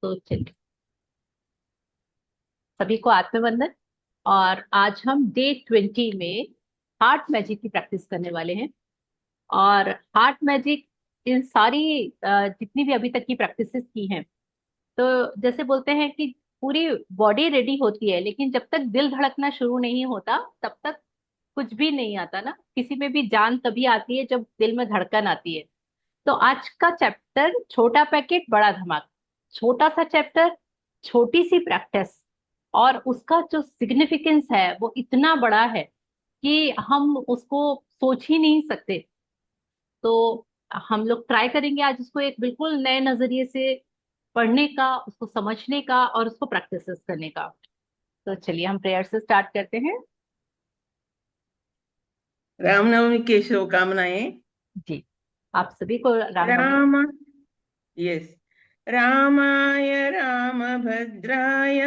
तो चलिए, सभी को आत्मवंदन। और आज हम डे 20 में हार्ट मैजिक की प्रैक्टिस करने वाले हैं। और हार्ट मैजिक इन सारी जितनी भी अभी तक की प्रैक्टिसेस की हैं, तो जैसे बोलते हैं कि पूरी बॉडी रेडी होती है, लेकिन जब तक दिल धड़कना शुरू नहीं होता तब तक कुछ भी नहीं आता ना। किसी में भी जान तभी आती है जब दिल में धड़कन आती है। तो आज का चैप्टर छोटा पैकेट बड़ा धमाका। छोटा सा चैप्टर, छोटी सी प्रैक्टिस, और उसका जो सिग्निफिकेंस है वो इतना बड़ा है कि हम उसको सोच ही नहीं सकते। तो हम लोग ट्राई करेंगे आज उसको एक बिल्कुल नए नजरिए से पढ़ने का, उसको समझने का और उसको प्रैक्टिस करने का। तो चलिए हम प्रेयर से स्टार्ट करते हैं। रामनवमी की शुभकामनाएं। जी, आप सभी को रामनवमी। राम यस रामाय रामभद्राय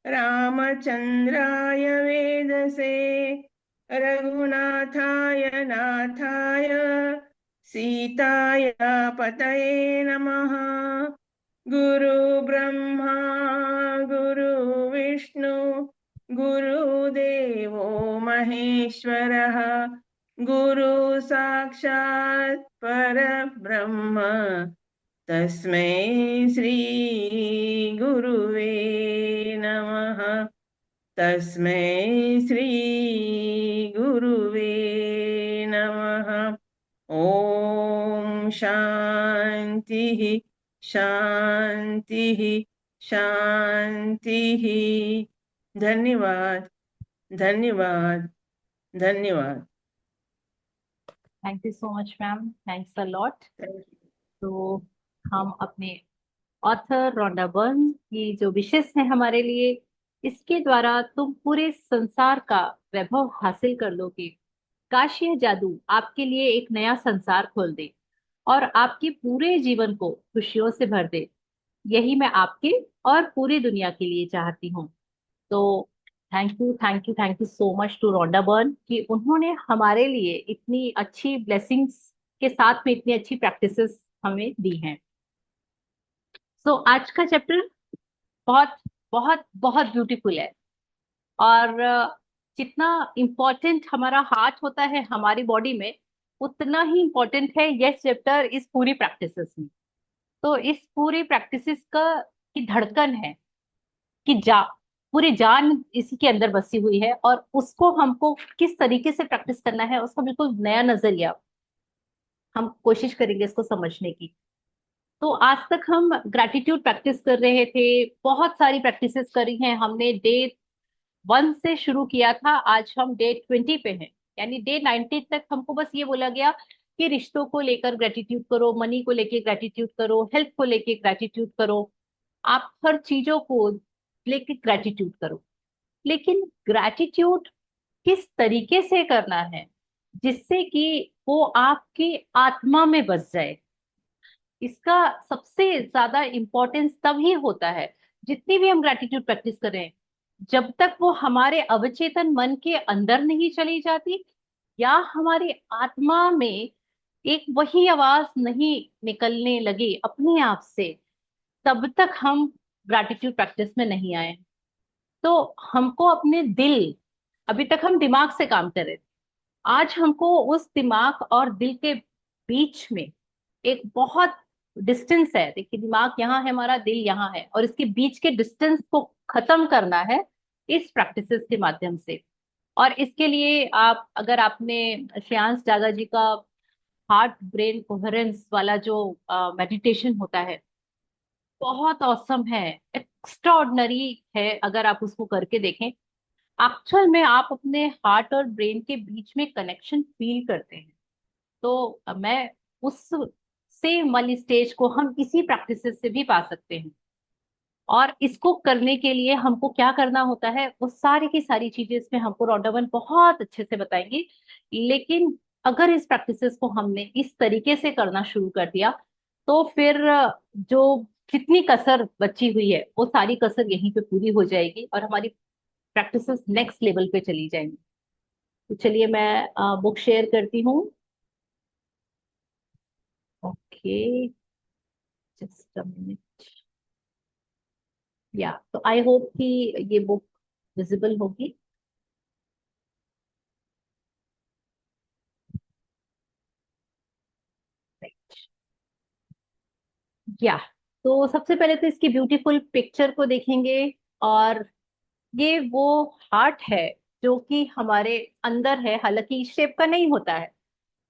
रामचंद्राय वेदसे रघुनाथाय नाथाय सीताय पतये नमः। गुरु ब्रह्मा गुरु विष्णु गुरुदेवो महेश्वरः गुरु साक्षात् परब्रह्म तस्मै श्री गुरुवे नमः। तस्मै श्री गुरुवे नमः। ओम शांति शांति शांति। धन्यवाद धन्यवाद धन्यवाद। Thank you so much ma'am, thanks a lot. तो हम अपने ऑथर रोंडा बर्न्स की जो विशेष है हमारे लिए, इसके द्वारा तुम पूरे संसार का वैभव हासिल कर लोगे। काश यह जादू आपके लिए एक नया संसार खोल दे और आपके पूरे जीवन को खुशियों से भर दे। यही मैं आपके और पूरी दुनिया के लिए चाहती हूँ। तो thank you, thank you, thank you so much to Rhonda Byrne कि उन्होंने हमारे लिए इतनी अच्छी ब्लेसिंग्स के साथ में इतनी अच्छी प्रैक्टिसेस हमें दी हैं। सो आज का चैप्टर बहुत बहुत बहुत ब्यूटीफुल है। और जितना इम्पोर्टेंट हमारा हार्ट होता है हमारी बॉडी में, उतना ही इम्पोर्टेंट है यह चैप्टर इस पूरी प्रैक्टिसेस में। तो इस पूरी प्रैक्टिसेस का की धड़कन है कि पूरी जान इसी के अंदर बसी हुई है, और उसको हमको किस तरीके से प्रैक्टिस करना है उसका बिल्कुल नया नजरिया हम कोशिश करेंगे इसको समझने की। तो आज तक हम ग्रैटिट्यूड प्रैक्टिस कर रहे थे, बहुत सारी प्रैक्टिसेस करी हैं हमने। डे 1 से शुरू किया था, आज हम डे 20 पे हैं। यानी डे 19 तक हमको बस ये बोला गया कि रिश्तों को लेकर ग्रेटिट्यूड करो, मनी को लेकर ग्रेटिट्यूड करो, हेल्थ को लेकर ग्रेटिट्यूड करो, आप हर चीजों को लेकर ग्रेटिट्यूड करो। लेकिन ग्रैटिट्यूड किस तरीके से करना है जिससे कि वो आपकी आत्मा में बस जाए, इसका सबसे ज्यादा इम्पोर्टेंस तभी होता है। जितनी भी हम ग्रैटिट्यूड प्रैक्टिस करें, जब तक वो हमारे अवचेतन मन के अंदर नहीं चली जाती या हमारी आत्मा में एक वही आवाज नहीं निकलने लगी अपने आप से, तब तक हम ग्रैटिट्यूड प्रैक्टिस में नहीं आए। तो हमको अपने दिल, अभी तक हम दिमाग से काम कर रहे थे, आज हमको उस दिमाग और दिल के बीच में एक बहुत डिस्टेंस है। देखिए, दिमाग यहाँ है, हमारा दिल यहाँ है, और इसके बीच के डिस्टेंस को खत्म करना है इस प्रैक्टिसेस के माध्यम से। और इसके लिए आप, अगर आपने श्रेयांश दागा जी का हार्ट ब्रेन कोहेरेंस वाला जो मेडिटेशन होता है, बहुत औसम है, एक्स्ट्राऑर्डिनरी है, अगर आप उसको करके देखें, एक्चुअल में आप अपने हार्ट और ब्रेन के बीच में कनेक्शन फील करते हैं। तो मैं उस सेम वाली स्टेज को हम इसी प्रैक्टिसेस से भी पा सकते हैं। और इसको करने के लिए हमको क्या करना होता है, वो सारी की सारी चीजें इसमें हमको रॉन्डावन बहुत अच्छे से बताएंगे। लेकिन अगर इस प्रैक्टिसेस को हमने इस तरीके से करना शुरू कर दिया, तो फिर जो जितनी कसर बची हुई है वो सारी कसर यहीं पे पूरी हो जाएगी और हमारी प्रैक्टिसेस नेक्स्ट लेवल पे चली जाएंगी। तो चलिए मैं बुक शेयर करती हूँ। Okay, just a minute. या तो आई होप कि ये बुक विजिबल होगी। या तो सबसे पहले तो इसकी ब्यूटीफुल पिक्चर को देखेंगे। और ये वो हार्ट है जो कि हमारे अंदर है, हालांकि इस शेप का नहीं होता है,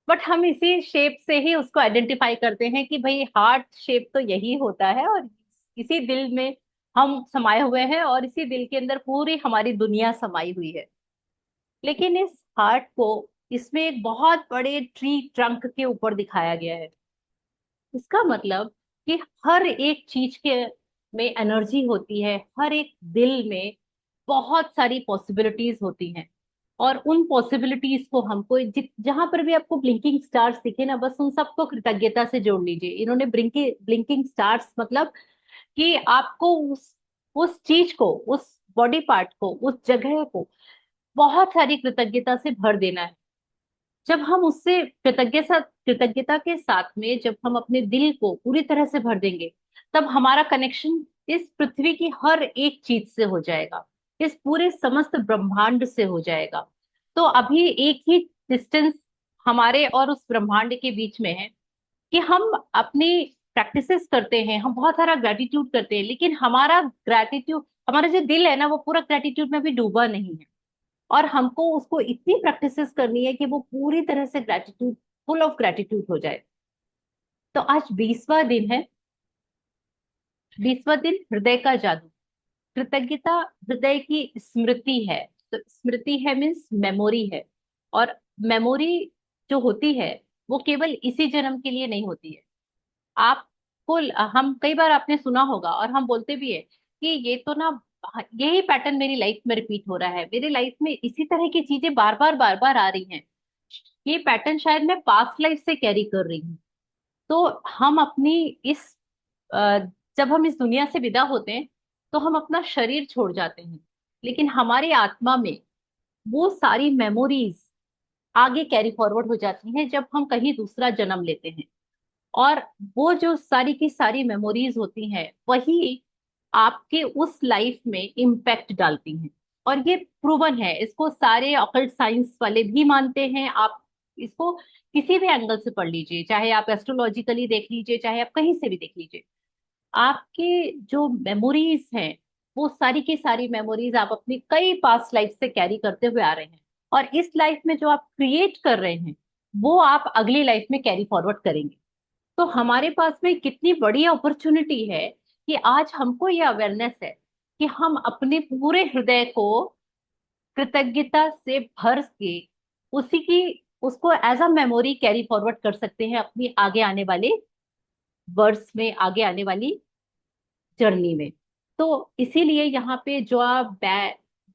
बट हम इसी शेप से ही उसको आइडेंटिफाई करते हैं कि भाई हार्ट शेप तो यही होता है, और इसी दिल में हम समाये हुए हैं, और इसी दिल के अंदर पूरी हमारी दुनिया समाई हुई है। लेकिन इस हार्ट को इसमें एक बहुत बड़े ट्री ट्रंक के ऊपर दिखाया गया है। इसका मतलब कि हर एक चीज के में एनर्जी होती है, हर एक दिल में बहुत सारी पॉसिबिलिटीज होती हैं। और उन पॉसिबिलिटीज को हमको जहां पर भी आपको ब्लिंकिंग स्टार्स दिखे ना, बस उन सबको कृतज्ञता से जोड़ लीजिए। इन्होंने ब्लिंकिंग स्टार्स मतलब कि आपको उस चीज को, उस बॉडी पार्ट को, उस जगह को बहुत सारी कृतज्ञता से भर देना है। जब हम उससे कृतज्ञता के साथ में जब हम अपने दिल को पूरी तरह से भर देंगे, तब हमारा कनेक्शन इस पृथ्वी की हर एक चीज से हो जाएगा, इस पूरे समस्त ब्रह्मांड से हो जाएगा। तो अभी एक ही डिस्टेंस हमारे और उस ब्रह्मांड के बीच में है कि हम अपनी प्रैक्टिसेस करते हैं, हम बहुत सारा ग्रेटिट्यूड करते हैं, लेकिन हमारा ग्रेटिट्यूड, हमारा जो दिल है ना, वो पूरा ग्रेटिट्यूड में भी डूबा नहीं है। और हमको उसको इतनी प्रैक्टिसेस करनी है कि वो पूरी तरह से ग्रेटिट्यूड, फुल ऑफ ग्रेटिट्यूड हो जाए। तो आज 20वां दिन है। 20वां दिन हृदय का जादू। कृतज्ञता हृदय की स्मृति है। तो स्मृति है मीन्स मेमोरी है। और मेमोरी जो होती है वो केवल इसी जन्म के लिए नहीं होती है। आपको, हम कई बार आपने सुना होगा और हम बोलते भी है कि ये तो ना, यही पैटर्न मेरी लाइफ में रिपीट हो रहा है, मेरी लाइफ में इसी तरह की चीजें बार बार आ रही हैं। ये पैटर्न शायद मैं पास्ट लाइफ से कैरी कर रही हूँ। तो हम अपनी इस अ, जब हम इस दुनिया से विदा होते हैं तो हम अपना शरीर छोड़ जाते हैं, लेकिन हमारी आत्मा में वो सारी मेमोरीज आगे कैरी फॉरवर्ड हो जाती हैं जब हम कहीं दूसरा जन्म लेते हैं। और वो जो सारी की सारी मेमोरीज होती हैं वही आपके उस लाइफ में इम्पैक्ट डालती हैं। और ये प्रूवन है, इसको सारे ऑकल्ट साइंस वाले भी मानते हैं। आप इसको किसी भी एंगल से पढ़ लीजिए, चाहे आप एस्ट्रोलॉजिकली देख लीजिए, चाहे आप कहीं से भी देख लीजिए। आपके जो मेमोरीज हैं वो सारी की सारी मेमोरीज आप अपनी कई पास्ट लाइफ से कैरी करते हुए आ रहे हैं। और इस लाइफ में जो आप क्रिएट कर रहे हैं वो आप अगली लाइफ में कैरी फॉरवर्ड करेंगे। तो हमारे पास में कितनी बड़ी अपॉर्चुनिटी है कि आज हमको ये अवेयरनेस है कि हम अपने पूरे हृदय को कृतज्ञता से भर के उसी की उसको as a memory carry forward कर सकते हैं अपनी आगे आने वाले वर्ष में, आगे आने वाली जर्नी में। तो इसीलिए यहाँ पे जो आप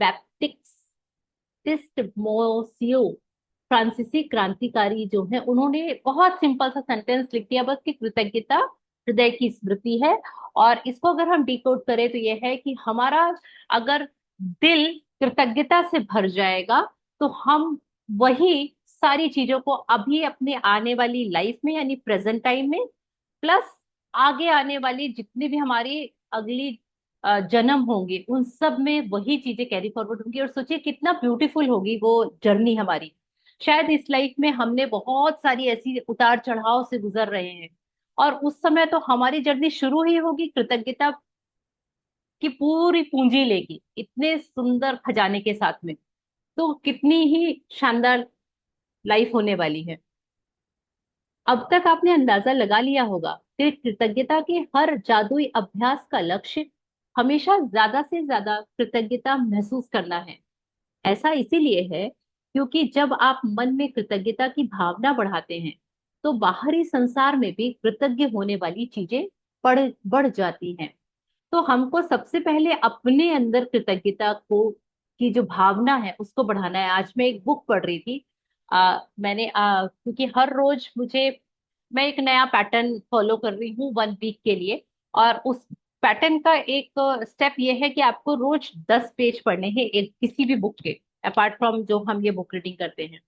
बैप्टिस्ट मोसियो, फ्रांसीसी क्रांतिकारी जो है, उन्होंने बहुत सिंपल सा सेंटेंस लिख दिया बस कि कृतज्ञता हृदय की स्मृति है। और इसको अगर हम डिकोड करें तो ये है कि हमारा अगर दिल कृतज्ञता से भर जाएगा तो हम वही सारी चीजों को अभी अपने आने वाली लाइफ में यानी प्रेजेंट टाइम में, प्लस आगे आने वाली जितनी भी हमारी अगली जन्म होंगे उन सब में वही चीजें कैरी फॉरवर्ड होंगी। और सोचिए कितना ब्यूटीफुल होगी वो जर्नी हमारी। शायद इस लाइफ में हमने बहुत सारी ऐसी उतार चढ़ाव से गुजर रहे हैं, और उस समय तो हमारी जर्नी शुरू ही होगी कृतज्ञता की पूरी पूंजी लेगी, इतने सुंदर खजाने के साथ में। तो कितनी ही शानदार लाइफ होने वाली है। अब तक आपने अंदाजा लगा लिया होगा कि कृतज्ञता के हर जादुई अभ्यास का लक्ष्य हमेशा ज्यादा से ज्यादा कृतज्ञता महसूस करना है। ऐसा इसीलिए है क्योंकि जब आप मन में कृतज्ञता की भावना बढ़ाते हैं तो बाहरी संसार में भी कृतज्ञ होने वाली चीजें बढ़ बढ़ जाती हैं। तो हमको सबसे पहले अपने अंदर कृतज्ञता को की जो भावना है उसको बढ़ाना है। आज मैं एक बुक पढ़ रही थी। मैंने क्योंकि हर रोज मुझे, मैं एक नया पैटर्न फॉलो कर रही हूँ 1 वीक के लिए। और उस पैटर्न का एक स्टेप ये है कि आपको रोज 10 पेज पढ़ने हैं एक किसी भी बुक के, अपार्ट फ्रॉम जो हम ये बुक रीडिंग करते हैं।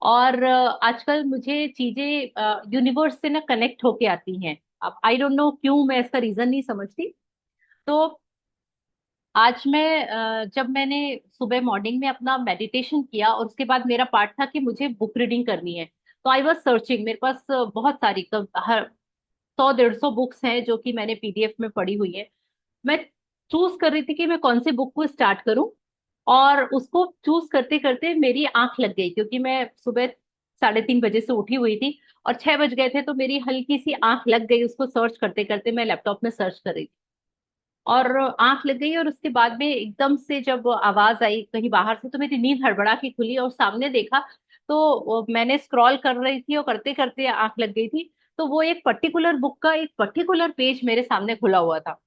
और आजकल मुझे चीजें यूनिवर्स से ना कनेक्ट होके आती हैं। अब आई डोंट नो क्यों, मैं इसका रीजन नहीं समझती। तो आज मैं जब मैंने सुबह मॉर्निंग में अपना मेडिटेशन किया और उसके बाद मेरा पार्ट था कि मुझे बुक रीडिंग करनी है, तो आई वॉज सर्चिंग। मेरे पास बहुत सारी हर 100 150 बुक्स हैं जो कि मैंने पीडीएफ में पढ़ी हुई है। मैं चूज कर रही थी कि मैं कौन सी बुक को स्टार्ट करूं, और उसको चूज करते करते मेरी आंख लग गई, क्योंकि मैं सुबह 3:30 बजे से उठी हुई थी और 6 बज गए थे, तो मेरी हल्की सी आंख लग गई उसको सर्च करते करते। मैं लैपटॉप में सर्च कर रही थी और आंख लग गई, और उसके बाद में एकदम से जब आवाज आई कहीं बाहर से, तो मेरी नींद हड़बड़ा के खुली और सामने देखा तो मैंने स्क्रॉल कर रही थी और करते करते आंख लग गई थी। तो वो एक पर्टिकुलर बुक का एक पर्टिकुलर पेज मेरे सामने खुला हुआ था,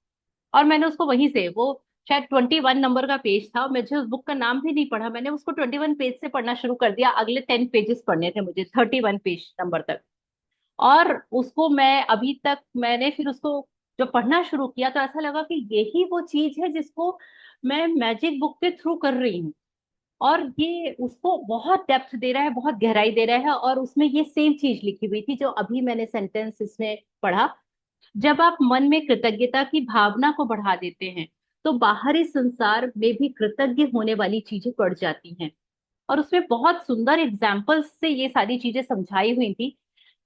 और मैंने उसको वहीं से, वो शायद 21 नंबर का पेज था, मुझे उस बुक का नाम भी नहीं पढ़ा, मैंने उसको 21 पेज से पढ़ना शुरू कर दिया। अगले 10 पेजेस पढ़ने थे मुझे, 31 पेज नंबर तक। और उसको मैं अभी तक, मैंने फिर उसको जब पढ़ना शुरू किया तो ऐसा लगा कि यही वो चीज है जिसको मैं मैजिक बुक के थ्रू कर रही हूँ। और ये उसको बहुत डेप्थ दे रहा है, बहुत गहराई दे रहा है, और उसमें ये सेम चीज लिखी हुई थी जो अभी मैंने सेंटेंस इसमें पढ़ा। जब आप मन में कृतज्ञता की भावना को बढ़ा देते हैं, तो बाहरी संसार में भी कृतज्ञ होने वाली चीजें बढ़ जाती हैं। और उसमें बहुत सुंदर एग्जाम्पल्स से ये सारी चीजें समझाई हुई थी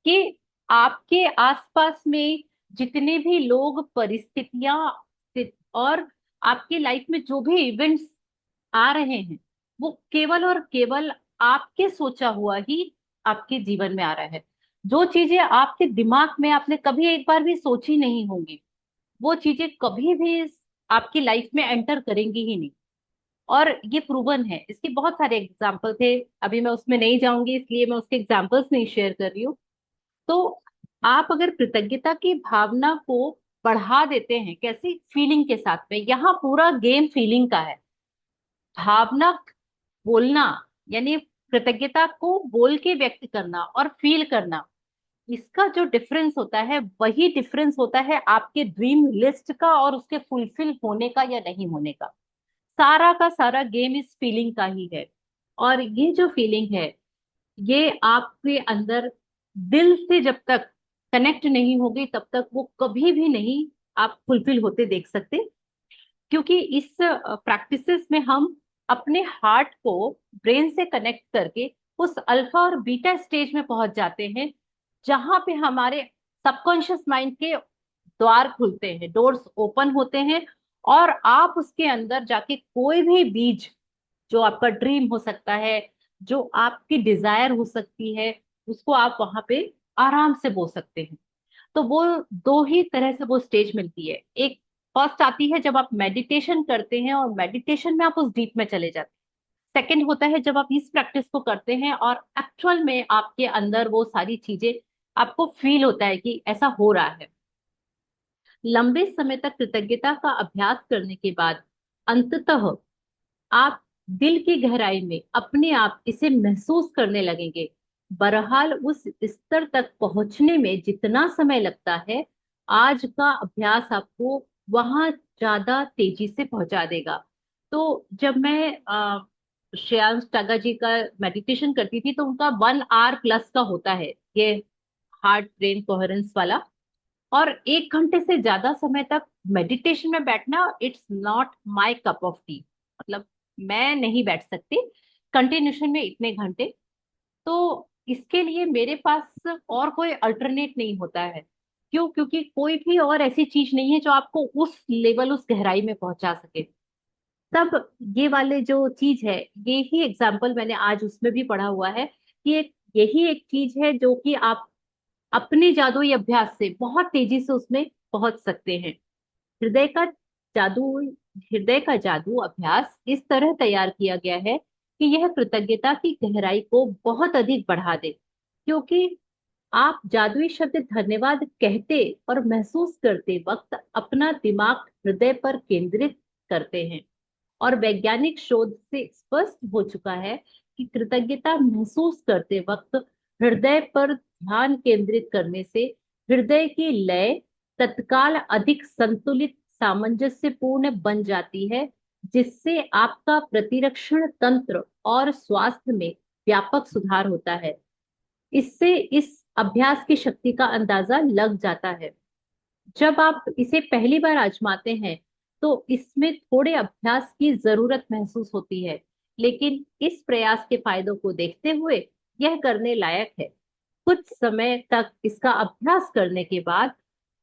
कि आपके आसपास में जितने भी लोग, परिस्थितियां और आपकी लाइफ में जो भी इवेंट्स आ रहे हैं, वो केवल और केवल आपके सोचा हुआ ही आपके जीवन में आ रहा है। जो चीजें आपके दिमाग में आपने कभी एक बार भी सोची नहीं होंगी, वो चीजें कभी भी आपकी लाइफ में एंटर करेंगी ही नहीं। और ये प्रूवन है, इसके बहुत सारे एग्जाम्पल थे, अभी मैं उसमें नहीं जाऊंगी इसलिए मैं उसके एग्जाम्पल्स नहीं शेयर कर रही हूँ। तो आप अगर कृतज्ञता की भावना को बढ़ा देते हैं, कैसी फीलिंग के साथ में, यहाँ पूरा गेम फीलिंग का है। भावना बोलना, यानी कृतज्ञता को बोल के व्यक्त करना और फील करना, इसका जो डिफरेंस होता है वही डिफरेंस होता है आपके ड्रीम लिस्ट का और उसके फुलफिल होने का या नहीं होने का। सारा का सारा गेम इस फीलिंग का ही है। और ये जो फीलिंग है, ये आपके अंदर दिल से जब तक कनेक्ट नहीं होगी तब तक वो कभी भी नहीं आप फुलफिल होते देख सकते। क्योंकि इस प्रैक्टिसेस में हम अपने हार्ट को ब्रेन से कनेक्ट करके उस अल्फा और बीटा स्टेज में पहुंच जाते हैं, जहां पे हमारे सबकॉन्शियस माइंड के द्वार खुलते हैं, डोर्स ओपन होते हैं, और आप उसके अंदर जाके कोई भी बीज, जो आपका ड्रीम हो सकता है, जो आपकी डिजायर हो सकती है, उसको आप वहां पे आराम से बो सकते हैं। तो वो दो ही तरह से वो स्टेज मिलती है। एक फर्स्ट आती है जब आप मेडिटेशन करते हैं और मेडिटेशन में आप उस डीप में चले जाते हैं। सेकंड होता है जब आप इस प्रैक्टिस को करते हैं और एक्चुअल में आपके अंदर वो सारी चीजें, आपको फील होता है कि ऐसा हो रहा है। लंबे समय तक कृतज्ञता का अभ्यास करने के बाद अंततः आप दिल की गहराई में अपने आप इसे महसूस करने लगेंगे। बहरहाल उस स्तर तक पहुंचने में जितना समय लगता है, आज का अभ्यास आपको वहां ज्यादा तेजी से पहुंचा देगा। तो जब मैं श्रेयांश टागा जी का मेडिटेशन करती थी, तो उनका 1 आवर प्लस का होता है ये हार्ट ब्रेन कोहेरेंस वाला। और 1 घंटे से ज्यादा समय तक मेडिटेशन में बैठना, it's not my cup of T. मतलब मैं नहीं बैठ सकती कंटिन्यूशन में इतने घंटे। तो इसके लिए मेरे पास और कोई अल्टरनेट नहीं होता है। क्यों? क्योंकि कोई भी और ऐसी चीज नहीं है जो आपको उस लेवल, उस गहराई में पहुंचा सके। तब ये वाले जो चीज है, ये ही एग्जाम्पल मैंने आज उसमें भी पढ़ा हुआ है कि यही एक चीज है जो कि आप अपने जादुई अभ्यास से बहुत तेजी से उसमें पहुंच सकते हैं। हृदय का जादू हृदय का जादू अभ्यास इस तरह तैयार किया गया है कि यह कृतज्ञता की गहराई को बहुत अधिक बढ़ा दे। क्योंकि आप जादुई शब्द धन्यवाद कहते और महसूस करते वक्त अपना दिमाग हृदय पर केंद्रित करते हैं। और वैज्ञानिक शोध से स्पष्ट हो चुका है कि कृतज्ञता महसूस करते वक्त हृदय पर ध्यान केंद्रित करने से हृदय की लय तत्काल अधिक संतुलित, सामंजस्यपूर्ण बन जाती है, जिससे आपका प्रतिरक्षण तंत्र और स्वास्थ्य में व्यापक सुधार होता है। इससे इस अभ्यास की शक्ति का अंदाजा लग जाता है। जब आप इसे पहली बार आजमाते हैं, तो इसमें थोड़े अभ्यास की जरूरत महसूस होती है, लेकिन इस प्रयास के फायदों को देखते हुए यह करने लायक है। कुछ समय तक इसका अभ्यास करने के बाद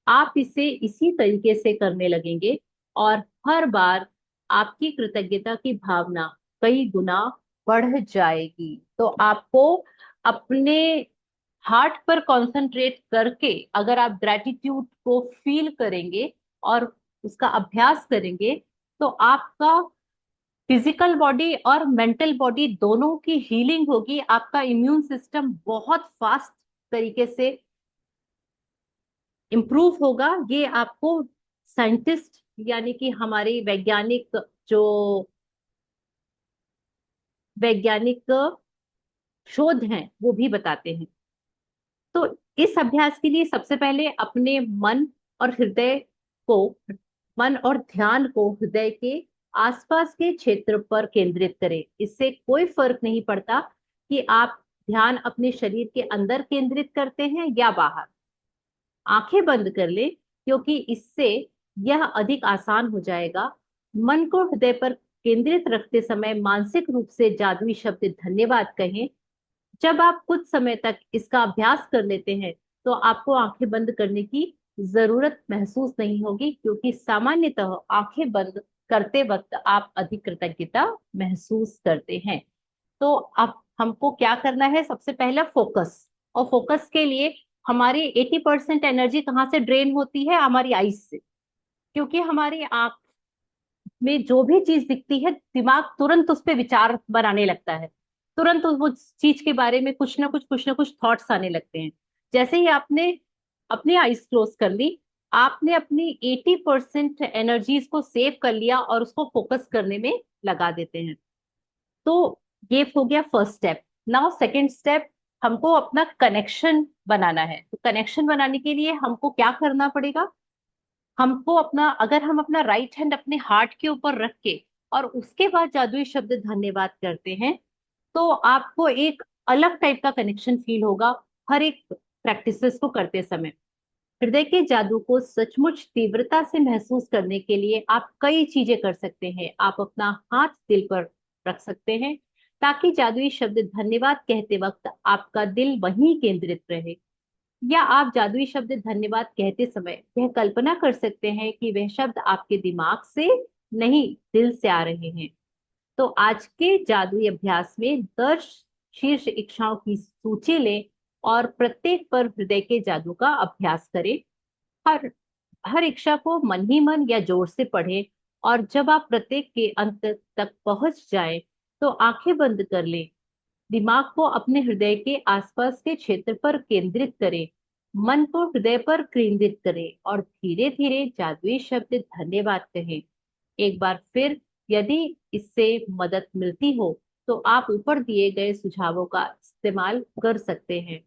आप इसे इसी तरीके से करने लगेंगे, और हर बार आपकी कृतज्ञता की भावना कई गुना बढ़ जाएगी। तो आपको अपने हार्ट पर कंसंट्रेट करके अगर आप ग्रेटिट्यूड को फील करेंगे और उसका अभ्यास करेंगे, तो आपका फिजिकल बॉडी और मेंटल बॉडी दोनों की हीलिंग होगी। आपका इम्यून सिस्टम बहुत फास्ट तरीके से इम्प्रूव होगा। ये आपको साइंटिस्ट यानी कि हमारे वैज्ञानिक, जो वैज्ञानिक शोध हैं वो भी बताते हैं। तो इस अभ्यास के लिए सबसे पहले अपने और हृदय को मन और ध्यान को हृदय के आसपास के क्षेत्र पर केंद्रित करें। इससे कोई फर्क नहीं पड़ता कि आप ध्यान अपने शरीर के अंदर केंद्रित करते हैं या बाहर। आंखें बंद कर ले, क्योंकि इससे यह अधिक आसान हो जाएगा। मन को हृदय पर केंद्रित रखते समय मानसिक रूप से जादुई शब्द धन्यवाद कहें। जब आप कुछ समय तक इसका अभ्यास कर लेते हैं, तो आपको आंखें बंद करने की जरूरत महसूस नहीं होगी, क्योंकि सामान्यतः आंखें बंद करते वक्त आप अधिक कृतज्ञता महसूस करते हैं। तो अब हमको क्या करना है? सबसे पहला फोकस। और फोकस के लिए हमारी 80% एनर्जी कहाँ से ड्रेन होती है? हमारी आईज से। क्योंकि हमारी आंख में जो भी चीज दिखती है, दिमाग तुरंत उस पर विचार बनाने लगता है। तुरंत वो चीज के बारे में कुछ ना कुछ थॉट्स आने लगते हैं। जैसे ही आपने अपनी आईज क्लोज कर ली, आपने अपनी 80% एनर्जीज को सेव कर लिया और उसको फोकस करने में लगा देते हैं। तो ये हो गया first step. Now second step, हमको अपना कनेक्शन बनाना है। तो कनेक्शन बनाने के लिए हमको क्या करना पड़ेगा? हमको अपना, अगर हम अपना राइट हैंड अपने हार्ट के ऊपर रख के और उसके बाद जादुई शब्द धन्यवाद करते हैं, तो आपको एक अलग टाइप का कनेक्शन फील होगा हर एक प्रैक्टिसेस को करते समय। हृदय के जादू को सचमुच तीव्रता से महसूस करने के लिए आप कई चीजें कर सकते हैं। आप अपना हाथ दिल पर रख सकते हैं, ताकि जादुई शब्द धन्यवाद कहते वक्त आपका दिल वहीं केंद्रित रहे। या आप जादुई शब्द धन्यवाद कहते समय यह कल्पना कर सकते हैं कि वह शब्द आपके दिमाग से नहीं, दिल से आ रहे हैं। तो आज के जादुई अभ्यास में 10 शीर्ष इच्छाओं की सूची लें और प्रत्येक पर हृदय के जादू का अभ्यास करें। हर हर इच्छा को मन ही मन या जोर से पढ़ें, और जब आप प्रत्येक के अंत तक पहुंच जाएं, तो आंखें बंद कर लें। दिमाग को अपने हृदय के आसपास के क्षेत्र पर केंद्रित करें। मन को हृदय पर केंद्रित करें और धीरे धीरे जादुई शब्द धन्यवाद कहें। एक बार फिर, यदि इससे मदद मिलती हो, तो आप ऊपर दिए गए सुझावों का इस्तेमाल कर सकते हैं।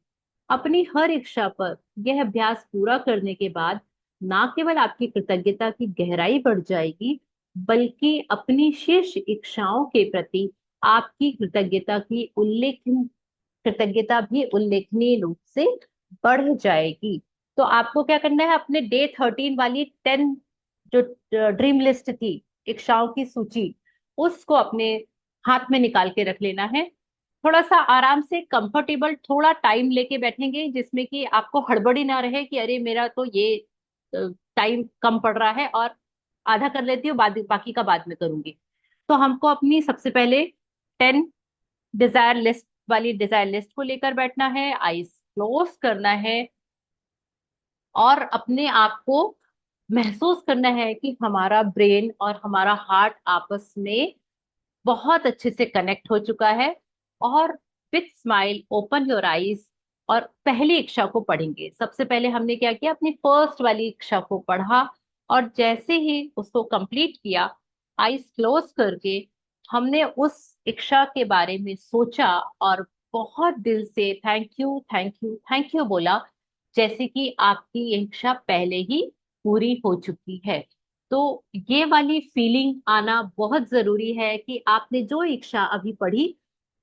अपनी हर इच्छा पर यह अभ्यास पूरा करने के बाद ना केवल आपकी कृतज्ञता की गहराई बढ़ जाएगी, बल्कि अपनी शीर्ष इच्छाओं के प्रति आपकी कृतज्ञता भी उल्लेखनीय रूप से बढ़ जाएगी। तो आपको क्या करना है? अपने डे 13 वाली 10 जो ड्रीम लिस्ट थी, इच्छाओं की सूची, उसको अपने हाथ में निकाल के रख लेना है। थोड़ा सा आराम से कंफर्टेबल थोड़ा टाइम लेके बैठेंगे, जिसमें कि आपको हड़बड़ी ना रहे कि अरे मेरा तो ये टाइम कम पड़ रहा है और आधा कर लेती हूँ, बाद बाकी का बाद में करूंगी। तो हमको अपनी सबसे पहले 10 डिजायर लिस्ट वाली डिजायर लिस्ट को लेकर बैठना है, आईज क्लोज करना है, और अपने आप को महसूस करना है कि हमारा ब्रेन और हमारा हार्ट आपस में बहुत अच्छे से कनेक्ट हो चुका है। और with smile open your eyes और पहली इच्छा को पढ़ेंगे। सबसे पहले हमने क्या किया? अपनी फर्स्ट वाली इच्छा को पढ़ा, और जैसे ही उसको कंप्लीट किया, आईज क्लोज करके हमने उस इच्छा के बारे में सोचा और बहुत दिल से thank you thank you thank you बोला, जैसे कि आपकी ये इच्छा पहले ही पूरी हो चुकी है। तो ये वाली फीलिंग आना बहुत जरूरी है कि आपने जो इच्छा अभी पढ़ी,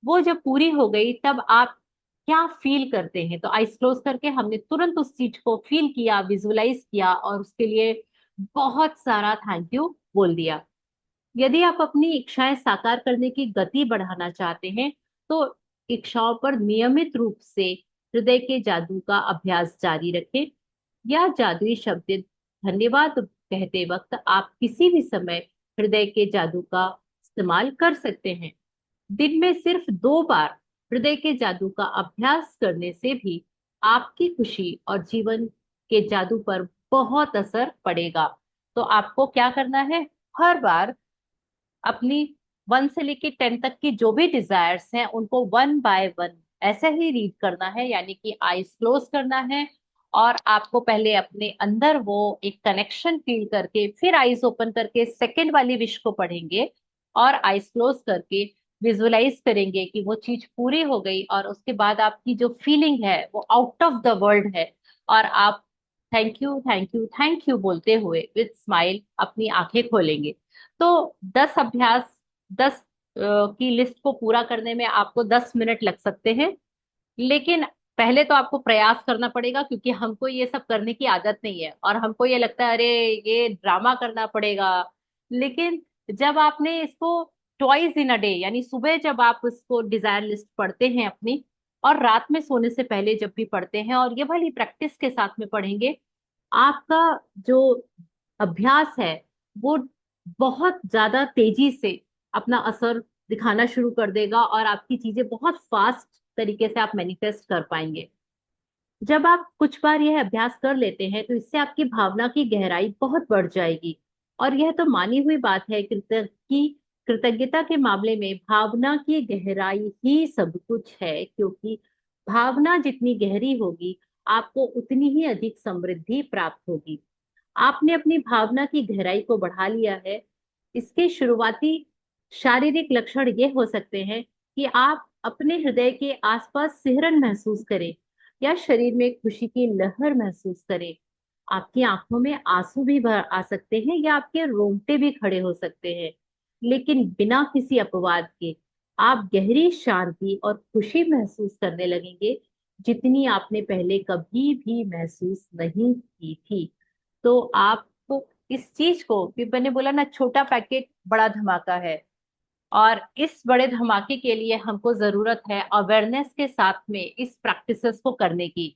वो जब पूरी हो गई तब आप क्या फील करते हैं। तो आईज क्लोज करके हमने तुरंत उस चीज को फील किया, विजुअलाइज किया, और उसके लिए बहुत सारा थैंक यू बोल दिया। यदि आप अपनी इच्छाएं साकार करने की गति बढ़ाना चाहते हैं तो इच्छाओं पर नियमित रूप से हृदय के जादू का अभ्यास जारी रखें। या जादुई शब्द धन्यवाद कहते वक्त आप किसी भी समय हृदय के जादू का इस्तेमाल कर सकते हैं। दिन में सिर्फ 2 बार हृदय के जादू का अभ्यास करने से भी आपकी खुशी और जीवन के जादू पर बहुत असर पड़ेगा। तो आपको क्या करना है, हर बार अपनी 1 से लेके 10 तक की जो भी डिजायर्स हैं उनको 1 बाय 1 ऐसे ही रीड करना है, यानी कि आईज क्लोज करना है। और आपको पहले अपने अंदर वो एक कनेक्शन फील करके फिर आईज ओपन करके सेकंड वाली विश को पढ़ेंगे और आईज क्लोज करके विजुअलाइज करेंगे कि वो चीज पूरी हो गई, और उसके बाद आपकी जो फीलिंग है वो आउट ऑफ द वर्ल्ड है। और आप thank you thank you thank you बोलते हुए विद स्माइल अपनी आंखें खोलेंगे। तो 10 अभ्यास, 10 की लिस्ट को पूरा करने में आपको 10 मिनट लग सकते हैं। लेकिन पहले तो आपको प्रयास करना पड़ेगा, क्योंकि हमको ये सब करने की आदत नहीं है और हमको ये लगता है अरे ये ड्रामा करना पड़ेगा। लेकिन जब आपने इसको ट्वाइस इन अ डे, यानी सुबह जब आप इसको डिजायर लिस्ट पढ़ते हैं अपनी, और रात में सोने से पहले जब भी पढ़ते हैं और ये वाली प्रैक्टिस के साथ में पढ़ेंगे, आपका जो अभ्यास है वो बहुत ज्यादा तेजी से अपना असर दिखाना शुरू कर देगा और आपकी चीजें बहुत फास्ट तरीके से आप मैनिफेस्ट कर पाएंगे। जब आप कुछ बार यह अभ्यास कर लेते हैं तो इससे आपकी भावना की गहराई बहुत बढ़ जाएगी। और यह तो मानी हुई बात है कि कृतज्ञता के मामले में भावना की गहराई ही सब कुछ है, क्योंकि भावना जितनी गहरी होगी आपको उतनी ही अधिक समृद्धि प्राप्त होगी। आपने अपनी भावना की गहराई को बढ़ा लिया है। इसके शुरुआती शारीरिक लक्षण ये हो सकते हैं कि आप अपने हृदय के आसपास सिहरन महसूस करें या शरीर में खुशी की लहर महसूस करें। आपकी आंखों में आंसू भी भर आ सकते हैं या आपके रोंगटे भी खड़े हो सकते हैं। लेकिन बिना किसी अपवाद के आप गहरी शांति और खुशी महसूस करने लगेंगे, जितनी आपने पहले कभी भी महसूस नहीं की थी। तो आपको इस चीज को भी, मैंने बोला ना, छोटा पैकेट बड़ा धमाका है। और इस बड़े धमाके के लिए हमको जरूरत है अवेयरनेस के साथ में इस प्रैक्टिसेस को करने की।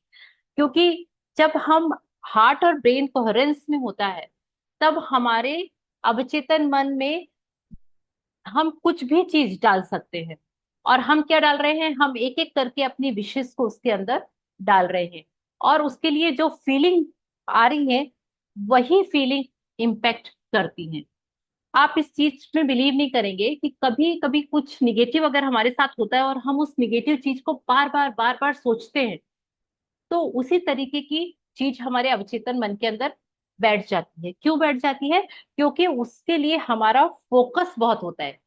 क्योंकि जब हम हार्ट और ब्रेन कोहेरेंस में होता है तब हमारे अवचेतन मन में हम कुछ भी चीज डाल सकते हैं। और हम क्या डाल रहे हैं, हम एक एक करके अपनी विशेष को उसके अंदर डाल रहे हैं। और उसके लिए जो फीलिंग आ रही है वही फीलिंग इम्पैक्ट करती है। आप इस चीज में बिलीव नहीं करेंगे कि कभी कभी कुछ निगेटिव अगर हमारे साथ होता है और हम उस निगेटिव चीज को बार बार सोचते हैं, तो उसी तरीके की चीज हमारे अवचेतन मन के अंदर बैठ जाती है। क्यों बैठ जाती है? क्योंकि उसके लिए हमारा फोकस बहुत होता है।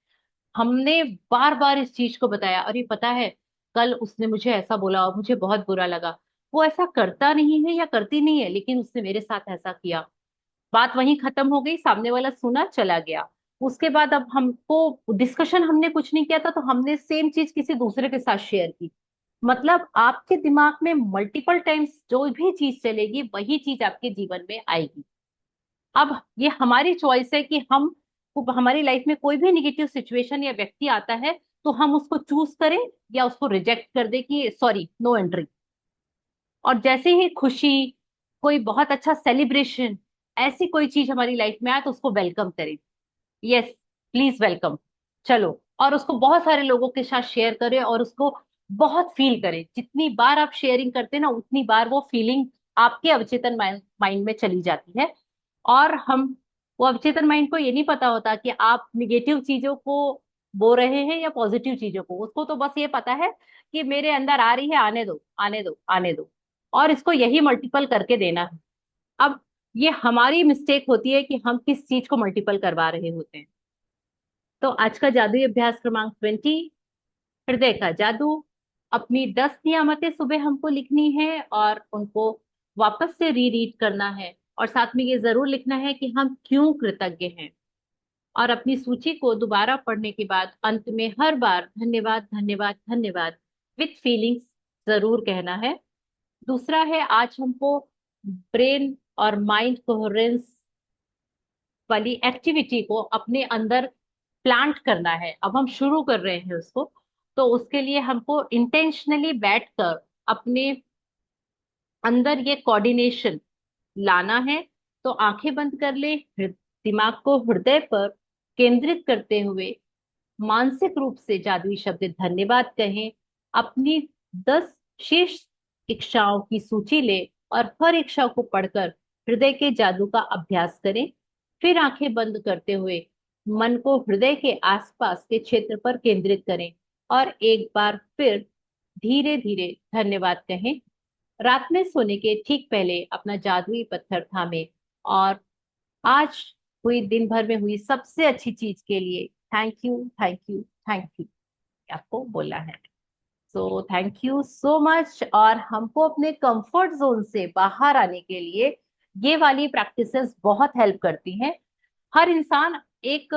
हमने बार बार इस चीज को बताया, अरे पता है कल उसने मुझे ऐसा बोला और मुझे बहुत बुरा लगा। वो ऐसा करता नहीं है या करती नहीं है, लेकिन उसने मेरे साथ ऐसा किया। बात वहीं खत्म हो गई, सामने वाला सुना चला गया। उसके बाद अब हमको डिस्कशन, हमने कुछ नहीं किया था तो हमने सेम चीज किसी दूसरे के साथ शेयर की। मतलब आपके दिमाग में मल्टीपल टाइम्स जो भी चीज चलेगी वही चीज आपके जीवन में आएगी। अब ये हमारी चॉइस है कि हम हमारी लाइफ में कोई भी निगेटिव सिचुएशन या व्यक्ति आता है तो हम उसको चूज करें या उसको रिजेक्ट कर दे कि सॉरी, नो एंट्री। और जैसे ही खुशी, कोई बहुत अच्छा सेलिब्रेशन, ऐसी कोई चीज हमारी लाइफ में आए तो उसको वेलकम करें। Yes, please welcome. चलो, और उसको बहुत सारे लोगों के साथ शेयर करें और उसको बहुत फील करें। जितनी बार आप शेयरिंग करते हैं ना उतनी बार वो फीलिंग आपके अवचेतन माइंड में चली जाती है। और हम, वो अवचेतन माइंड को ये नहीं पता होता कि आप निगेटिव चीजों को बोल रहे हैं या पॉजिटिव चीजों को। उसको तो बस ये पता है कि मेरे अंदर आ रही है, आने दो आने दो आने दो, और इसको यही मल्टीपल करके देना है। अब ये हमारी मिस्टेक होती है कि हम किस चीज को मल्टीपल करवा रहे होते हैं। तो आज का जादुई अभ्यास क्रमांक 20, हृदय का जादू। अपनी 10 नियामतें सुबह हमको लिखनी है और उनको वापस से रीरीड करना है। और साथ में ये जरूर लिखना है कि हम क्यों कृतज्ञ हैं। और अपनी सूची को दोबारा पढ़ने के बाद अंत में हर बार धन्यवाद धन्यवाद धन्यवाद विथ फीलिंग्स जरूर कहना है। दूसरा है, आज हमको ब्रेन और माइंड कोहेरेंस वाली एक्टिविटी को अपने अंदर प्लांट करना है, अब हम शुरू कर रहे हैं उसको। तो उसके लिए हमको इंटेंशनली बैठकर अपने अंदर ये कोऑर्डिनेशन लाना है। तो आंखें बंद कर ले, दिमाग को हृदय पर केंद्रित करते हुए मानसिक रूप से जादुई शब्द धन्यवाद कहें। अपनी 10 शेष इच्छाओं की सूची ले और हर इच्छा को पढ़कर हृदय के जादू का अभ्यास करें। फिर आंखें बंद करते हुए मन को हृदय के आसपास के क्षेत्र पर केंद्रित करें और एक बार फिर धीरे धीरे धन्यवाद कहें। रात में सोने के ठीक पहले अपना जादुई पत्थर थामे और आज हुई, दिन भर में हुई सबसे अच्छी चीज के लिए thank you, thank you, thank you आपको बोला है। So thank you so much. और हमको अपने कंफर्ट जोन से बाहर आने के लिए ये वाली प्रैक्टिसेस बहुत हेल्प करती हैं। हर इंसान एक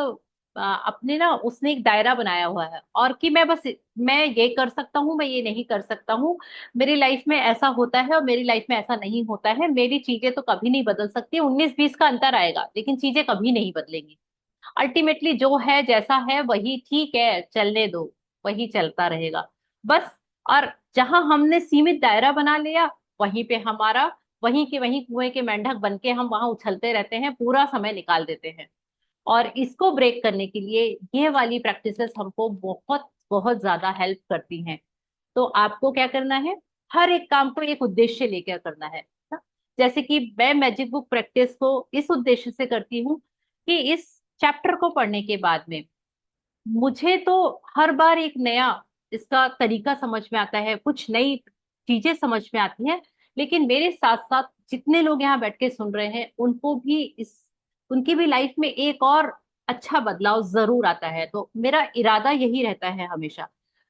अपने ना उसने एक दायरा बनाया हुआ है, और कि मैं बस मैं ये कर सकता हूँ, मैं ये नहीं कर सकता हूँ, मेरी लाइफ में ऐसा होता है और मेरी लाइफ में ऐसा नहीं होता है, मेरी चीजें तो कभी नहीं बदल सकती। 19-20 का अंतर आएगा लेकिन चीजें कभी नहीं बदलेंगी। अल्टीमेटली जो है जैसा है वही ठीक है, चलने दो, वही चलता रहेगा बस। और जहां हमने सीमित दायरा बना लिया, वहीं पे हमारा वहीं के वहीं कुएं के मेंढक बन के हम वहां उछलते रहते हैं, पूरा समय निकाल देते हैं। और इसको ब्रेक करने के लिए ये वाली प्रैक्टिसेस हमको बहुत बहुत ज्यादा हेल्प करती हैं। तो आपको क्या करना है, हर एक काम को एक उद्देश्य लेकर करना है ना? जैसे कि मैं मैजिक बुक प्रैक्टिस को इस उद्देश्य से करती हूँ कि इस चैप्टर को पढ़ने के बाद में मुझे तो हर बार एक नया इसका तरीका समझ में आता है, कुछ नई चीजें समझ में आती हैं। लेकिन मेरे साथ साथ जितने लोग यहाँ बैठ के सुन रहे हैं उनको भी इस उनकी भी लाइफ में एक और अच्छा बदलाव जरूर आता है। तो मेरा इरादा यही रहता है हमेशा।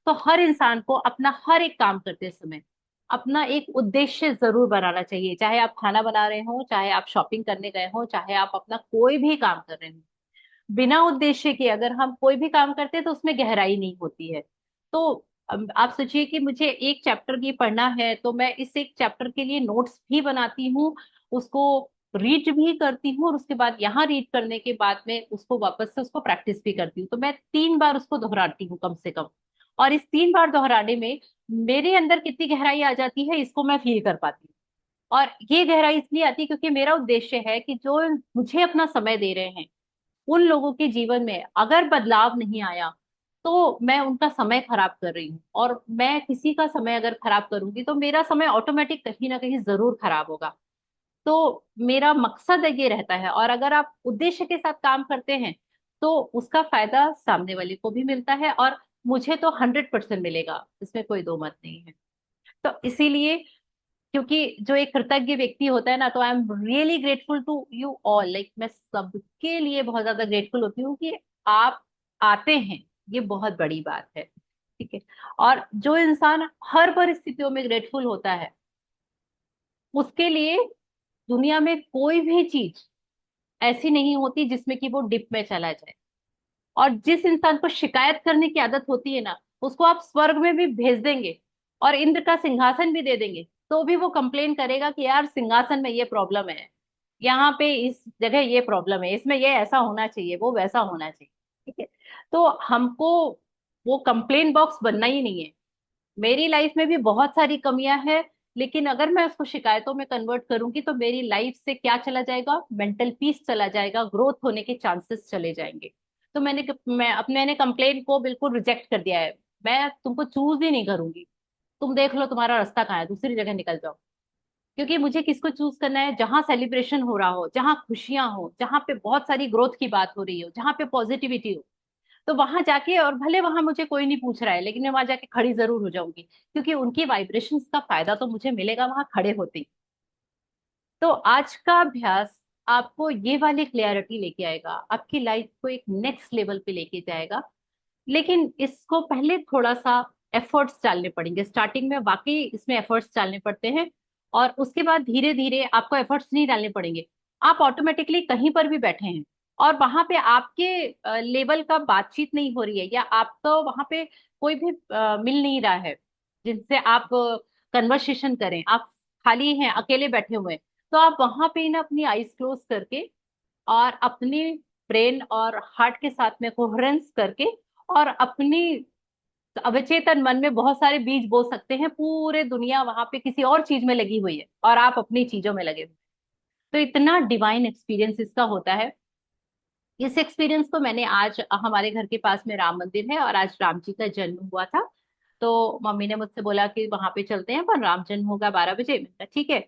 तो हर इंसान को अपना हर एक काम करते समय अपना एक उद्देश्य जरूर बनाना चाहिए, चाहे आप खाना बना रहे हो, चाहे आप शॉपिंग करने गए हो, चाहे आप अपना कोई भी काम कर रहे हो। बिना उद्देश्य के अगर हम कोई भी काम करते हैं तो उसमें गहराई नहीं होती है। तो आप सोचिए कि मुझे एक चैप्टर ये पढ़ना है तो मैं इस एक चैप्टर के लिए नोट्स भी बनाती हूँ, उसको रीड भी करती हूँ, और उसके बाद यहाँ रीड करने के बाद में उसको वापस से उसको प्रैक्टिस भी करती हूँ। तो मैं 3 बार उसको दोहराती हूँ कम से कम। और इस 3 बार दोहराने में मेरे अंदर कितनी गहराई आ जाती है इसको मैं फील कर पाती हूँ। और ये गहराई इसलिए आती है क्योंकि मेरा उद्देश्य है कि जो मुझे अपना समय दे रहे हैं उन लोगों के जीवन में अगर बदलाव नहीं आया तो मैं उनका समय खराब कर रही हूँ, और मैं किसी का समय अगर खराब करूंगी तो मेरा समय ऑटोमेटिक कहीं ना कहीं जरूर खराब होगा। तो मेरा मकसद ये रहता है, और अगर आप उद्देश्य के साथ काम करते हैं तो उसका फायदा सामने वाले को भी मिलता है, और मुझे तो 100% मिलेगा, इसमें कोई दो मत नहीं है। तो इसीलिए, क्योंकि जो एक कृतज्ञ व्यक्ति होता है ना, तो I am really grateful to you all, like मैं सबके लिए बहुत ज्यादा ग्रेटफुल होती हूँ कि आप आते हैं, ये बहुत बड़ी बात है। ठीक है। और जो इंसान हर परिस्थितियों में ग्रेटफुल होता है उसके लिए दुनिया में कोई भी चीज ऐसी नहीं होती जिसमें कि वो डिप में चला जाए। और जिस इंसान को शिकायत करने की आदत होती है ना, उसको आप स्वर्ग में भी भेज देंगे और इंद्र का सिंहासन भी दे देंगे तो भी वो कंप्लेन करेगा कि यार सिंहासन में ये प्रॉब्लम है, यहाँ पे इस जगह ये प्रॉब्लम है, इसमें ये ऐसा होना चाहिए, वो वैसा होना चाहिए। ठीक है। तो हमको वो कंप्लेन बॉक्स बनना ही नहीं है। मेरी लाइफ में भी बहुत सारी कमियां हैं, लेकिन अगर मैं उसको शिकायतों में कन्वर्ट करूंगी तो मेरी लाइफ से क्या चला जाएगा, मेंटल पीस चला जाएगा, ग्रोथ होने के चांसेस चले जाएंगे। तो मैंने कंप्लेन को बिल्कुल रिजेक्ट कर दिया है। मैं तुमको चूज ही नहीं करूंगी। तुम देख लो तुम्हारा रास्ता कहाँ है, दूसरी जगह निकल जाओ। क्योंकि मुझे किसको चूज करना है, जहां सेलिब्रेशन हो रहा हो, जहां खुशियां हो, जहां पे बहुत सारी ग्रोथ की बात हो रही हो, जहां पे पॉजिटिविटी हो, तो वहां जाके, और भले वहां मुझे कोई नहीं पूछ रहा है लेकिन मैं वहां जाके खड़ी जरूर हो जाऊंगी, क्योंकि उनकी वाइब्रेशंस का फायदा तो मुझे मिलेगा वहां खड़े होते ही। तो आज का अभ्यास आपको ये वाली क्लियरिटी लेके आएगा, आपकी लाइफ को एक नेक्स्ट लेवल पे लेके जाएगा। लेकिन इसको पहले थोड़ा सा एफर्ट्स डालने पड़ेंगे, स्टार्टिंग में वाकई इसमें एफर्ट्स डालने पड़ते हैं। और उसके बाद धीरे धीरे आपको एफर्ट्स नहीं डालने पड़ेंगे, आप ऑटोमेटिकली कहीं पर भी बैठे हैं और वहां पे आपके लेवल का बातचीत नहीं हो रही है, या आपको वहां पे कोई भी मिल नहीं रहा है जिनसे आप कन्वर्सेशन करें, आप खाली हैं, अकेले बैठे हुए हैं, तो आप वहां पे ना अपनी आईज क्लोज करके और अपनी ब्रेन और हार्ट के साथ में कोहेरेंस करके और अपनी अवचेतन मन में बहुत सारे बीज बो सकते हैं। पूरे दुनिया वहां पे किसी और चीज में लगी हुई है और आप अपनी चीजों में लगे हुए हैं। तो इतना डिवाइन एक्सपीरियंस इसका होता है। इस एक्सपीरियंस को मैंने आज, हमारे घर के पास में राम मंदिर है और आज राम जी का जन्म हुआ था। तो मम्मी ने मुझसे बोला कि वहां पे चलते हैं, पर राम जन्म होगा 12 बजे। मैंने कहा ठीक है।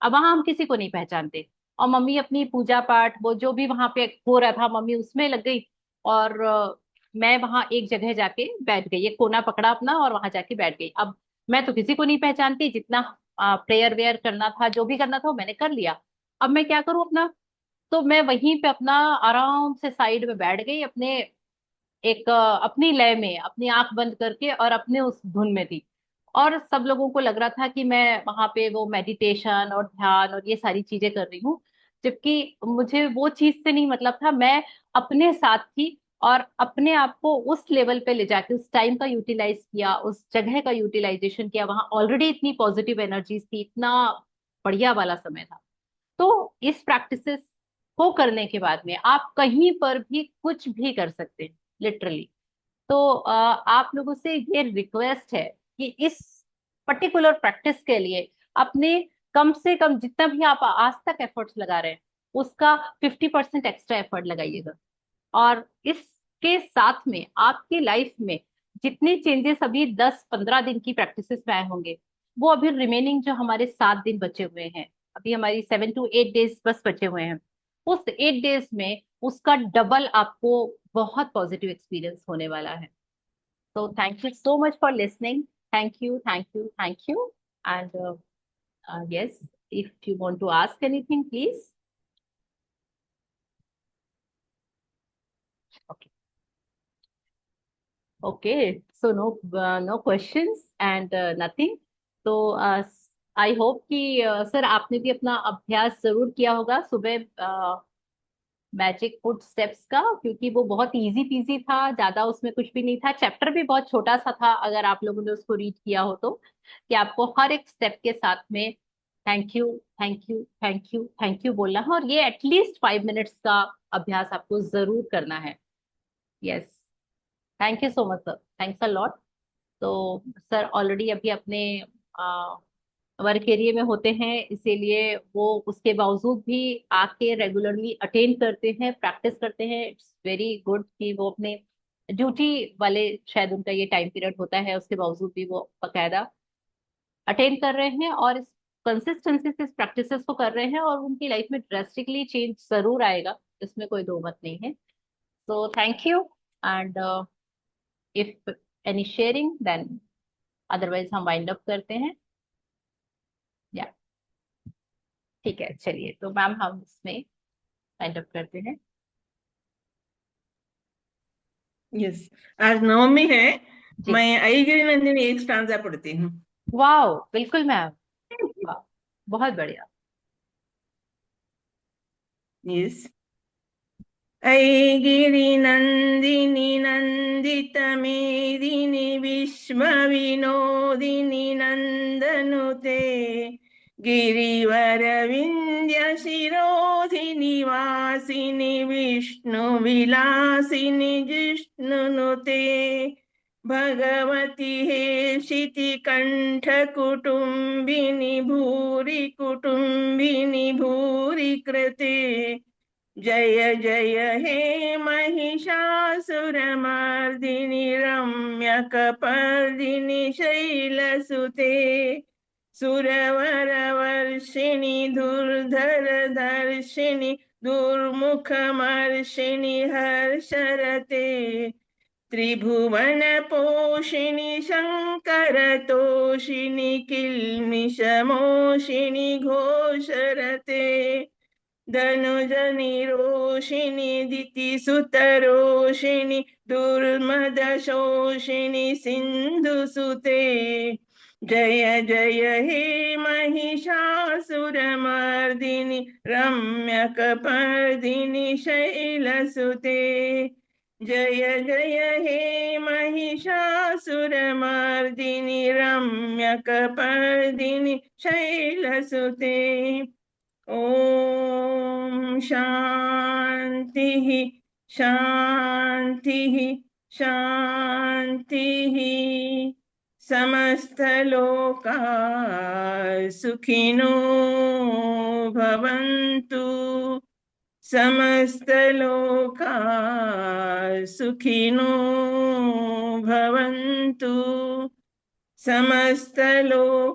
अब वहां हम किसी को नहीं पहचानते, और मम्मी अपनी पूजा पाठ वो जो भी वहां पे हो रहा था मम्मी उसमें लग गई। और मैं वहां एक जगह जाके बैठ गई, एक कोना पकड़ा अपना और वहां जाके बैठ गई। अब मैं तो किसी को नहीं पहचानती, जितना प्रेयर वेयर करना था जो भी करना था वो मैंने कर लिया। अब मैं क्या करूं अपना। तो मैं वहीं पे अपना आराम से साइड में बैठ गई, अपने एक अपनी लय में अपनी आंख बंद करके और अपने उस धुन में थी। और सब लोगों को लग रहा था कि मैं वहां पे वो मेडिटेशन और ध्यान और ये सारी चीजें कर रही हूँ, जबकि मुझे वो चीज से नहीं मतलब था। मैं अपने साथ थी और अपने आप को उस लेवल पे ले जाके उस टाइम का यूटिलाइज किया, उस जगह का यूटिलाइजेशन किया। वहां ऑलरेडी इतनी पॉजिटिव एनर्जीज थी, इतना बढ़िया वाला समय था। तो इस प्रैक्टिसेस को करने के बाद में आप कहीं पर भी कुछ भी कर सकते हैं, लिटरली। तो आप लोगों से ये रिक्वेस्ट है कि इस पर्टिकुलर प्रैक्टिस के लिए अपने कम से कम जितना भी आप आज तक एफर्ट्स लगा रहे हैं उसका 50% एक्स्ट्रा एफर्ट लगाइएगा। और इसके साथ में आपकी लाइफ में जितने चेंजेस अभी 10-15 दिन की प्रैक्टिसेस में आए होंगे, वो अभी रिमेनिंग जो हमारे 7 दिन बचे हुए हैं, अभी हमारी 7 to 8 डेज बस बचे हुए हैं, उस 8 डेज में उसका डबल आपको बहुत पॉजिटिव एक्सपीरियंस होने वाला है। तो thank you so much for listening. Thank you, thank you, thank you. And yes, if you want to ask anything, please. Okay. Okay, so no questions and nothing. तो I hope कि sir आपने भी अपना अभ्यास जरूर किया होगा सुबह मैजिक फुट स्टेप्स का, क्योंकि वो बहुत इजी पीजी था, ज्यादा उसमें कुछ भी नहीं था। चैप्टर भी बहुत छोटा सा था, अगर आप लोगों ने उसको रीड किया हो तो, कि आपको हर एक स्टेप के साथ में thank you, thank you, thank you, thank you बोलना है, और ये एटलीस्ट 5 मिनट्स का अभ्यास आपको जरूर करना है। Yes. Thank you so much sir, thanks a lot. तो सर ऑलरेडी अभी अपने वर्क एरिया में होते हैं, इसीलिए वो उसके बावजूद भी आके रेगुलरली अटेंड करते हैं, प्रैक्टिस करते हैं। इट्स वेरी गुड कि वो अपने ड्यूटी वाले, शायद उनका ये टाइम पीरियड होता है, उसके बावजूद भी वो बकायदा अटेंड कर रहे हैं और इस कंसिस्टेंसी से इस प्रैक्टिसेस को कर रहे हैं, और उनकी लाइफ में ड्रेस्टिकली चेंज जरूर आएगा, इसमें कोई दो मत नहीं है। So thank you. And if any sharing then, otherwise हम वाइंड अप करते हैं। या ठीक है, चलिए तो मैम हम इसमें वाइंड अप करते हैं। यस, आज नवमी है। जी। मैं आई नंदिनी एक स्टांजा पढ़ती हूँ। वाह, बिल्कुल मैम। वाह, बहुत बढ़िया। यस। ऐगिरि नंदिनी नंदित मेदिनी विश्व विनोदिनी नंदनुते गिरिवर विंध्य शिरोधिनि वासिनि विष्णु विलासिनि जिष्णुनुते भगवती हेशिति कंठ कुटुंबिनी भूरि कुटुंबिनी भूरि कृते जय जय हे महिषासुरमर्दिनि रम्यकपर्दिनि शैलसुते सुरवरवर्षिणि दुर्धरधर्षिणि दुर्मुखमर्षिणि हर्षरते त्रिभुवनपोषिणि शङ्करतोषिणि किल्मिषमोषिणि घोषरते धनुजनिरोषिणि दितिसुतरोषिणि दुर्मदशोषिणि सिन्धुसुते जय जय हे महिषासुरमर्दिनि रम्यकपर्दिनि शैलसुते जय जय हे महिषासुरमर्दिनि रम्यकपर्दिनि शैलसुते। ओम शान्तिः शान्तिः शान्तिः समस्तलोकाः सुखिनो भवन्तु समस्तलोकाः सुखिनो भवन्तु समस्तलोकाः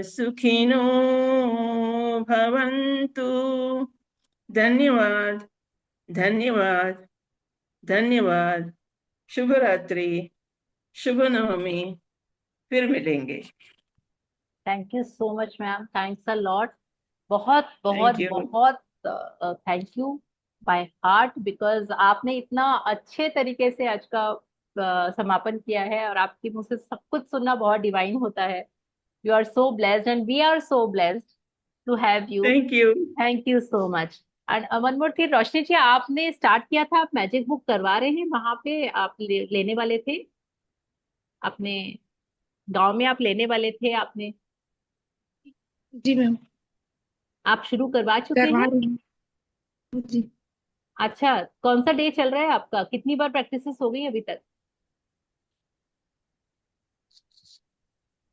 सुखिनो भवन्तु। धन्यवाद धन्यवाद धन्यवाद। शुभ रात्रि, शुभ नवमी। फिर मिलेंगे। Thank you so much ma'am, thanks a lot. बहुत बहुत थैंक यू। बहुत thank you by heart, because आपने इतना अच्छे तरीके से आज का समापन किया है, और आपकी मुझसे सब कुछ सुनना बहुत डिवाइन होता है। You are so blessed and we are so blessed to have you. Thank you. Thank you so much. And one more thing, Roshni ji, आपने स्टार्ट किया था, आप मैजिक बुक करवा रहे हैं वहां पे, आप लेने वाले थे अपने गांव में, आप लेने वाले थे आपने, जी मैम, आप शुरू करवा चुके करवा हैं? रही हूँ जी। अच्छा, कौन सा डे चल रहा है आपका, कितनी बार प्रैक्टिसेस हो गई अभी तक?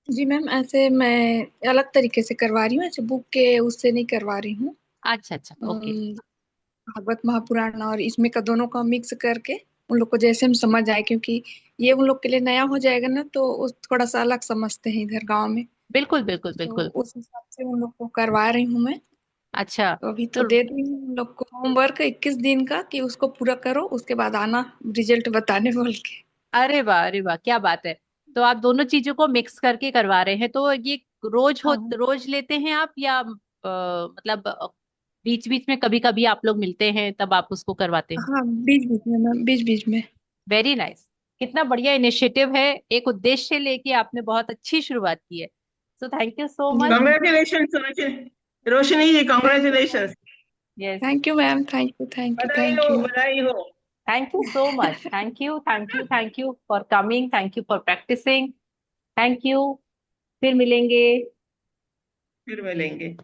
जी मैम, ऐसे मैं अलग तरीके से करवा रही हूँ, ऐसे बुक के उससे नहीं करवा रही हूँ। अच्छा अच्छा, ओके। भागवत महापुराण और इसमें का दोनों का मिक्स करके उन लोग को जैसे हम समझ आए, क्योंकि ये उन लोग के लिए नया हो जाएगा ना, तो उस थोड़ा सा अलग समझते हैं इधर गांव में। बिल्कुल बिल्कुल तो बिल्कुल। उस हिसाब से उन लोग को करवा रही हूँ मैं। अच्छा। तो अभी तो तो दे दी हूँ उन लोग को होमवर्क 21 दिन का, कि उसको पूरा करो, उसके बाद आना रिजल्ट बताने बोल के। अरे वाह, अरे वाह, क्या बात है। तो आप दोनों चीजों को मिक्स करके करवा रहे हैं, तो ये हाँ रोज लेते हैं आप, या मतलब बीच बीच में कभी कभी आप लोग मिलते हैं तब आप उसको करवाते हैं? हाँ, बीच बीच में मैम, बीच बीच में। Very nice. कितना बढ़िया इनिशिएटिव है, एक उद्देश्य लेके आपने बहुत अच्छी शुरुआत की है। सो थैंक यू सो जी much. Ma'am, congratulation Roshni ji, congratulation. Yes. Thank you ma'am, thank you, thank you, बधाई थैंक हो, यू। बधाई हो। Thank you so much, thank you thank you thank you for coming, thank you for practicing. Thank you. फिर मिलेंगे। फिर मिलेंगे।